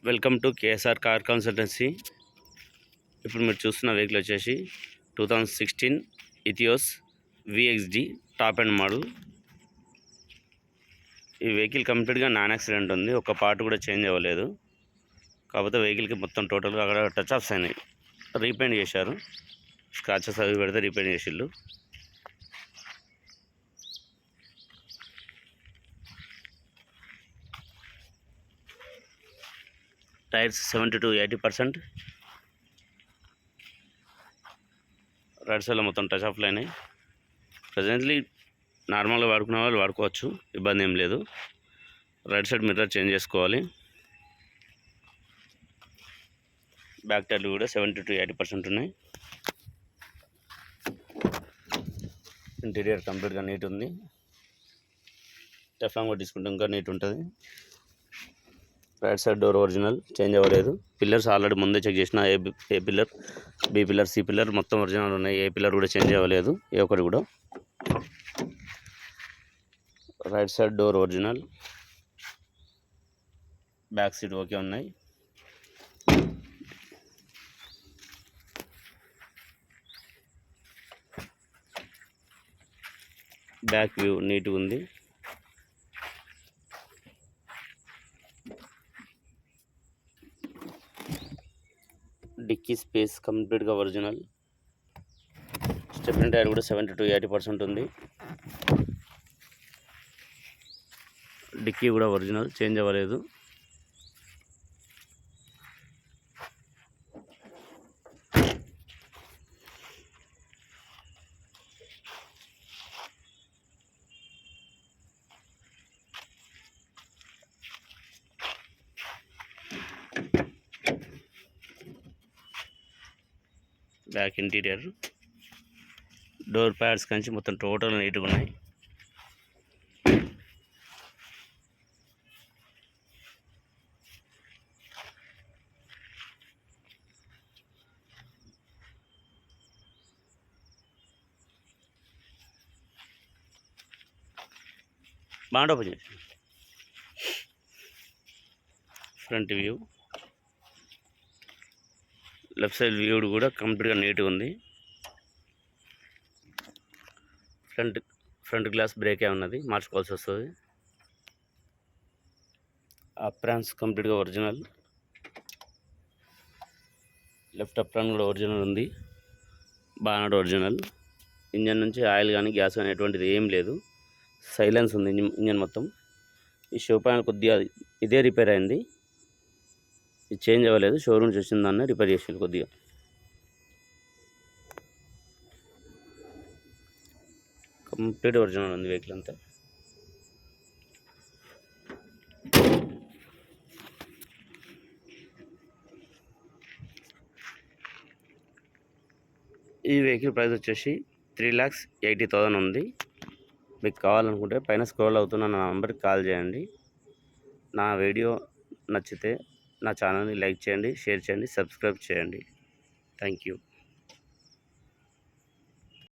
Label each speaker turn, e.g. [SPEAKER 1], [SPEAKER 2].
[SPEAKER 1] Welcome to KSR car consultancy. ఇప్పుడు మీరు చూస్తున్న వెహికల్ వచ్చేసి 2016 Etios VXD top and model. ఈ వెహికల్ కంప్లీట్గా నాన్ యాక్సిడెంట్ ఉంది, ఒక పార్ట్ కూడా చేంజ్ అవ్వలేదు. కాకపోతే వెహికల్కి మొత్తం టోటల్గా అక్కడ టచ్ అప్స్ అయినాయి, రీపెయింట్ చేశారు. స్క్రాచెస్ అవి పెడితే రీపెయింట్ చేసిళ్ళు. Tyres 70 to 80%. రైట్ సైడ్లో మొత్తం టచ్ అప్లు అయినాయి. ప్రజెంట్లీ నార్మల్గా వాడుకునే వాళ్ళు వాడుకోవచ్చు, ఇబ్బంది ఏం లేదు. రైట్ సైడ్ మిర్రర్ చేంజ్ చేసుకోవాలి. బ్యాక్ టైర్లు కూడా 70 to 80% ఉన్నాయి. ఇంటీరియర్ కంప్లీట్గా నీట్ ఉంది. టెఫ్లాన్ కూడా తీసుకుంటే ఇంకా నీట్ ఉంటుంది. Right side door original, change అవ్వలేదు. పిల్లర్స్ ఆల్రెడీ ముందే చెక్ చేసిన, A pillar, B pillar, C pillar మొత్తం ఒరిజినల్ ఉన్నాయి. ఏ పిల్లర్ కూడా చేంజ్ అవ్వలేదు, ఏ ఒక్కటి కూడా. Right side door original, back seat okay ఉన్నాయి. బ్యాక్ వ్యూ నీట్గా ఉంది. డిక్కీ స్పేస్ కంప్లీట్గా ఒరిజినల్. స్టెప్నీ టైర్ కూడా 70 to 80% ఉంది. డిక్కీ కూడా ఒరిజినల్, చేంజ్ అవ్వలేదు. బ్యాక్ ఇంటీరియర్, డోర్ ప్యాడ్స్ కంచి మొత్తం టోటల్ నీట్గా ఉన్నాయి. బాగా ఓపెన్ చేసి front view, left side view కూడా కంప్లీట్గా నీట్గా ఉంది. ఫ్రంట్ గ్లాస్ బ్రేకే ఉన్నది, మార్చుకోవాల్సి వస్తుంది. అప్రాన్స్ కంప్లీట్గా ఒరిజినల్. లెఫ్ట్ అప్రాన్ కూడా ఒరిజినల్ ఉంది. Bonnet original. ఇంజన్ నుంచి ఆయిల్ కానీ గ్యాస్ కానీ ఎటువంటిది ఏం లేదు. సైలెన్స్ ఉంది ఇంజన్ మొత్తం. ఈ షో ప్యానల్ కొద్దిగా ఇదే రిపేర్ అయింది, ఇది చేంజ్ అవ్వలేదు. షోరూమ్ నుంచి వచ్చిన దాన్ని రిపేర్ చేసేది కొద్దిగా. కంప్లీట్ ఒరిజినల్ ఉంది వెహికల్ అంతా. ఈ వెహికల్ ప్రైస్ వచ్చేసి 3,80,000 ఉంది. మీకు కావాలనుకుంటే పైన స్క్రోల్ అవుతున్న నా నెంబర్కి కాల్ చేయండి. నా వీడియో నచ్చితే నా ఛానల్ని లైక్ చేయండి, షేర్ చేయండి, సబ్స్క్రైబ్ చేయండి. Thank you.